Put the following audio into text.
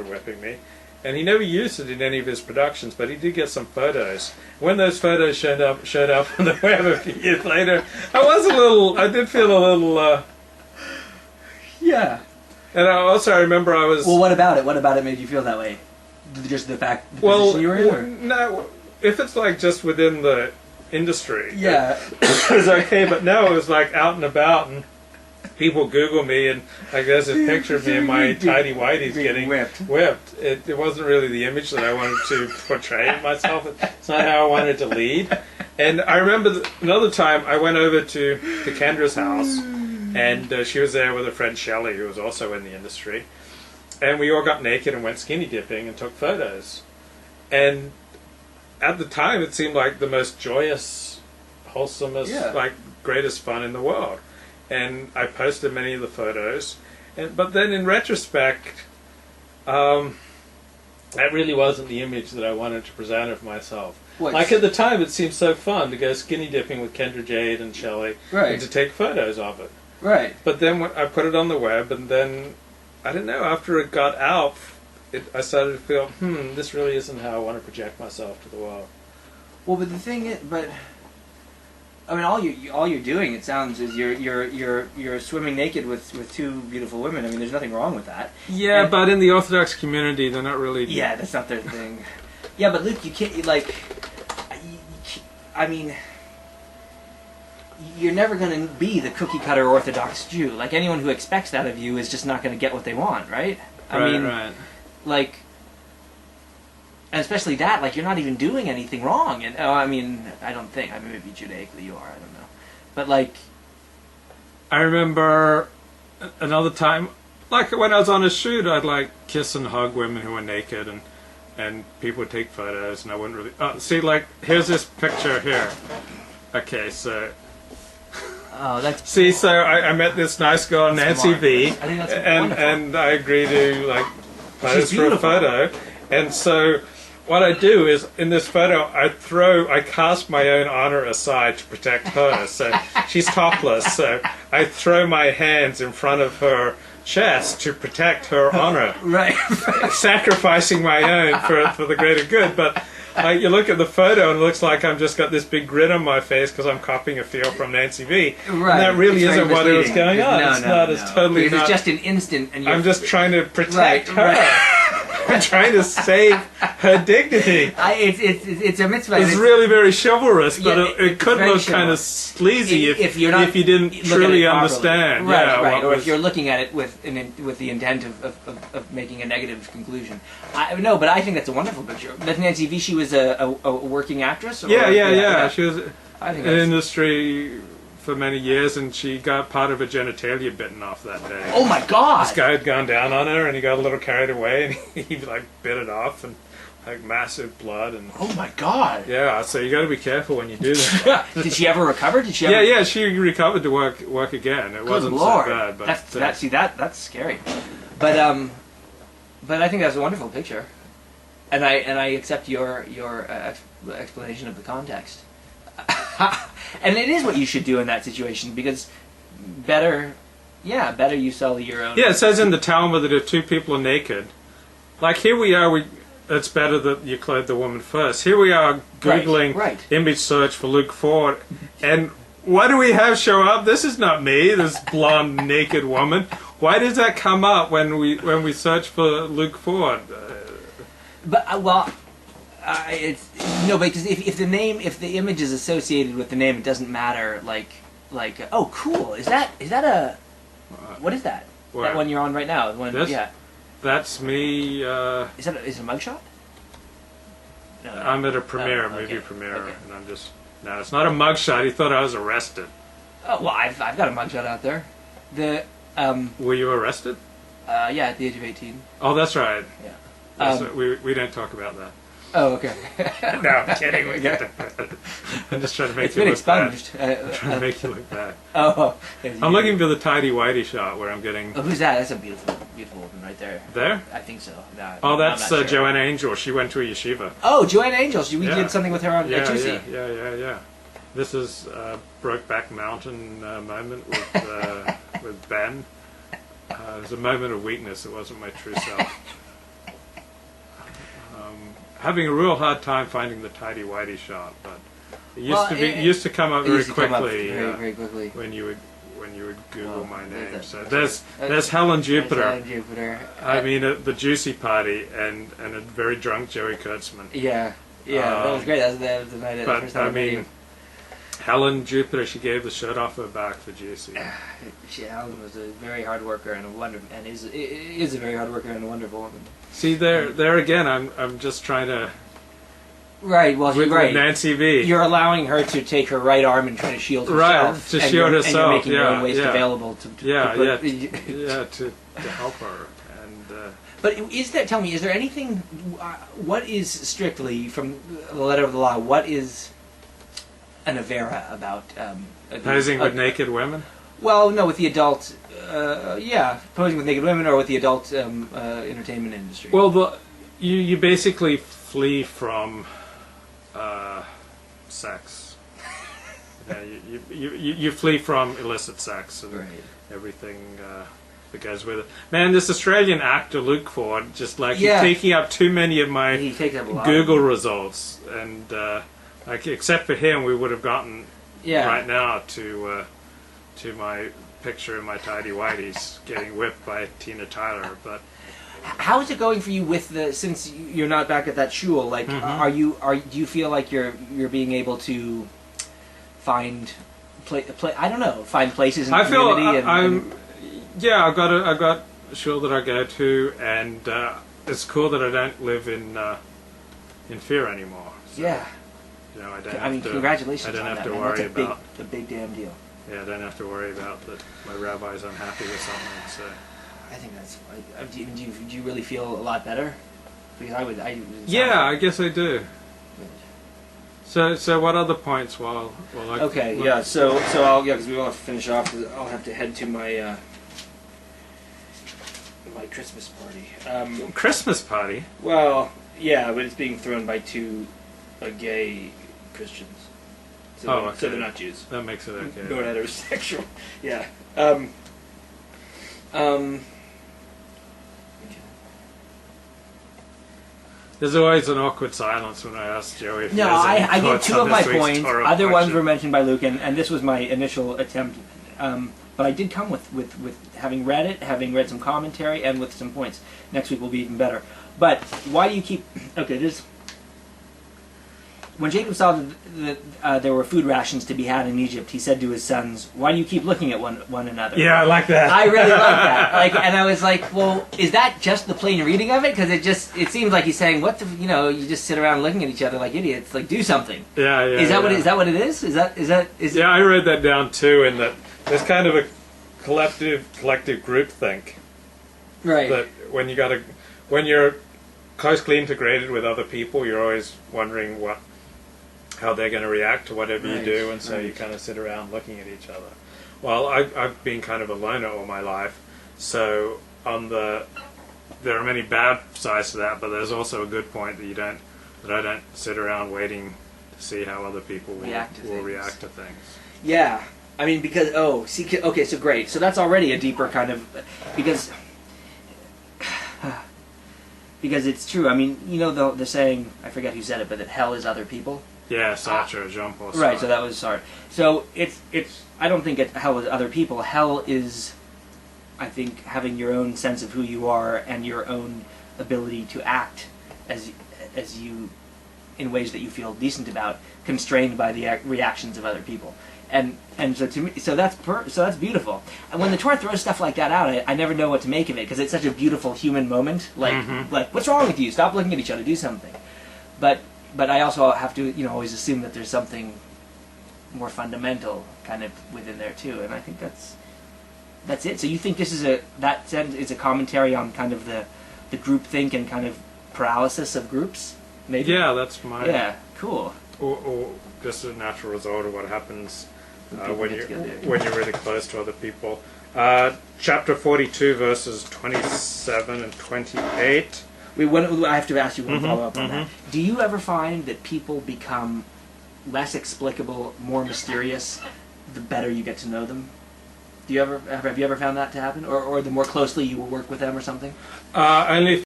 whipping me. And he never used it in any of his productions, but he did get some photos. When those photos showed up on the web a few years later, I did feel a little... Yeah. And I remember I was... Well, what about it? What about it made you feel that way? Just the fact the position you were in? Or? No, if it's like just within the industry, yeah, it's okay. But now it was like out and about, and people Google me, and like there's a picture of me in my tidy whities getting whipped. It wasn't really the image that I wanted to portray of myself. It's not how I wanted to lead. And I remember another time I went over to Kendra's house, and she was there with her friend Shelley, who was also in the industry. And we all got naked and went skinny dipping and took photos. And at the time, it seemed like the most joyous, wholesomest, like greatest fun in the world. And I posted many of the photos. But then in retrospect, that really wasn't the image that I wanted to present of myself. Like at the time, it seemed so fun to go skinny dipping with Kendra Jade and Shelley and to take photos of it. Right. But then when I put it on the web, and then I don't know, after it got out, I started to feel, this really isn't how I want to project myself to the world. Well, but the thing is, I mean, all you're doing, it sounds, is you're swimming naked with two beautiful women. I mean, there's nothing wrong with that. Yeah, but in the Orthodox community, they're not really... Yeah, that's not their thing. Yeah, but Luke, you can't, like... I mean... You're never going to be the cookie-cutter Orthodox Jew. Like, anyone who expects that of you is just not going to get what they want, right? I mean, like, and especially that, like, you're not even doing anything wrong. And I mean, I don't think. I mean, maybe Judaically you are, I don't know. But, like... I remember another time, like, when I was on a shoot, I'd, like, kiss and hug women who were naked, and people would take photos, and I wouldn't really... see, like, here's this picture here. Okay, so... Oh, that's... See, so I met this nice girl, Nancy V, I think that's and I agreed to, like, pose for a photo. And so what I do is, in this photo, I cast my own honor aside to protect her. So she's topless, so I throw my hands in front of her chest to protect her honor. Right. Sacrificing my own for the greater good, but... you look at the photo and it looks like I've just got this big grin on my face because I'm copying a feel from Nancy V. Right. And that really isn't what was going on. It's totally because not. It's just an instant. And I'm just trying to protect her. I'm trying to save her dignity. It's a mitzvah. It's really very chivalrous, but it could look kind of sleazy if you didn't truly understand. Right. Or if you're looking at it with the intent of making a negative conclusion. No, but I think that's a wonderful picture. That Nancy V, she was a working actress? Or, yeah. She was in industry for many years, and she got part of her genitalia bitten off that day. Oh my God! This guy had gone down on her, and he got a little carried away, and he like bit it off, and like massive blood. And oh my God! Yeah, so you got to be careful when you do that. Did she ever recover? Yeah, she recovered to work again. It wasn't Lord. so bad, but that's scary. But I think that's a wonderful picture, and I accept your explanation of the context. And it is what you should do in that situation, because better you sell your own. Yeah, it says in the Talmud that if two people are naked, like here we are, it's better that you clothe the woman first. Here we are Googling image search for Luke Ford, and what do we have show up? This is not me, this blonde naked woman. Why does that come up when we search for Luke Ford? But because if the image is associated with the name, it doesn't matter. Like oh, cool. Is that a what is that? Where? That one you're on right now? This? Yeah. That's me. Is it a mugshot? No, I'm at a premiere, movie premiere, and I'm just... No, it's not a mugshot. He thought I was arrested. Oh, well, I've got a mugshot out there. Were you arrested? Yeah, at the age of 18. Oh, that's right. Yeah. We don't talk about that. Oh, okay. No, I'm kidding. I'm just trying to make you look expunged. bad. I'm trying to make you look bad. Oh. I'm looking for the tidy-whitey shot where I'm getting... Oh, who's that? That's a beautiful woman right there. There? I think so. No, that's sure. Joanna Angel. She went to a yeshiva. Oh, Joanna Angel. We did something with her on Tuesday. Yeah. This is Brokeback Mountain moment with Ben. It was a moment of weakness. It wasn't my true self. having a real hard time finding the tidy-whitey shot, but it used to come up it very used to come up quickly. very quickly. When you would Google my name. So that's there's Helen Jupiter. Helen Jupiter. I mean, at the Juicy Party and a very drunk Joey Kurtzman. Yeah, that was great. That was the night. But first time I mean, Helen Jupiter, she gave the shirt off her back for Juicy. Helen was a very hard worker and is a very hard worker and a wonderful woman. See, there again, I'm just trying to. Right. Well, with right. Nancy V. You're allowing her to take her right arm and try to shield herself. Right, to shield herself. And you're making your own waste available to help her. And but tell me, is there anything? What is strictly from the letter of the law? What is an avera about? Posing with naked women? Well, no, with the adult. Posing with naked women, or with the adult entertainment industry. Well, you basically flee from sex. You flee from illicit sex and everything that goes with it. Man, this Australian actor Luke Ford, just like he's taking up too many of my Google results, and except for him, we would have gotten right now to my picture of my tidy whities getting whipped by Tina Tyler, but. How is it going for you since you're not back at that shul? Like, do you feel like you're being able to find find places in the community? I've got a shul that I go to, and it's cool that I don't live in fear anymore. So, you know, I mean, congratulations! I don't on have that, to man. worry That's about a big damn deal. Yeah, I don't have to worry about that. My rabbi's unhappy with something. So. I think that's. Do you really feel a lot better? Because I guess I do. So what other points? So I'll because we will have to finish off. I'll have to head to my my Christmas party. Christmas party? Well, yeah, but it's being thrown by two gay Christians. So so they're not Jews. That makes it okay. Nor heterosexual. Yeah. There's always an awkward silence when I ask Joey if I get two of my points. Torah Other ones were mentioned by Luke, and this was my initial attempt. But I did come with having read it, having read some commentary, and with some points. Next week will be even better. But why do you keep... Okay, when Jacob saw that there were food rations to be had in Egypt, he said to his sons, "Why do you keep looking at one another?" Yeah, I like that. I really like that. And I was like, "Well, is that just the plain reading of it? Because it seems like he's saying, what the, you just sit around looking at each other like idiots. Like, do something." Yeah. Is that what it is? Is that? I read that down too, in that there's kind of a collective group think. Right. That when you're closely integrated with other people, you're always wondering how they're going to react to whatever you do, and so you kind of sit around looking at each other. Well, I've been kind of a loner all my life, so there are many bad sides to that, but there's also a good point that I don't sit around waiting to see how other people will react to things. Yeah, I mean, because okay, so great, so that's already a deeper kind of because it's true. I mean, the saying, I forget who said it, but that hell is other people. Yeah, Sartre, Jean-Paul Sartre. Right, so that was Sartre. So it's. I don't think hell is other people. Hell is, I think, having your own sense of who you are and your own ability to act as you, in ways that you feel decent about, constrained by the reactions of other people. And so to me, so that's beautiful. And when the Torah throws stuff like that out, I never know what to make of it because it's such a beautiful human moment. Like what's wrong with you? Stop looking at each other. Do something. But I also have to, always assume that there's something more fundamental kind of within there too, and I think that's it. So you think this is a commentary on kind of the groupthink and kind of paralysis of groups? Maybe. Yeah, that's my. Yeah, cool. Or just a natural result of what happens when you're really close to other people. Chapter 42, verses 27 and 28. I have to ask you one follow-up on that. Do you ever find that people become less explicable, more mysterious, the better you get to know them? Have you ever found that to happen? Or the more closely you work with them or something? Only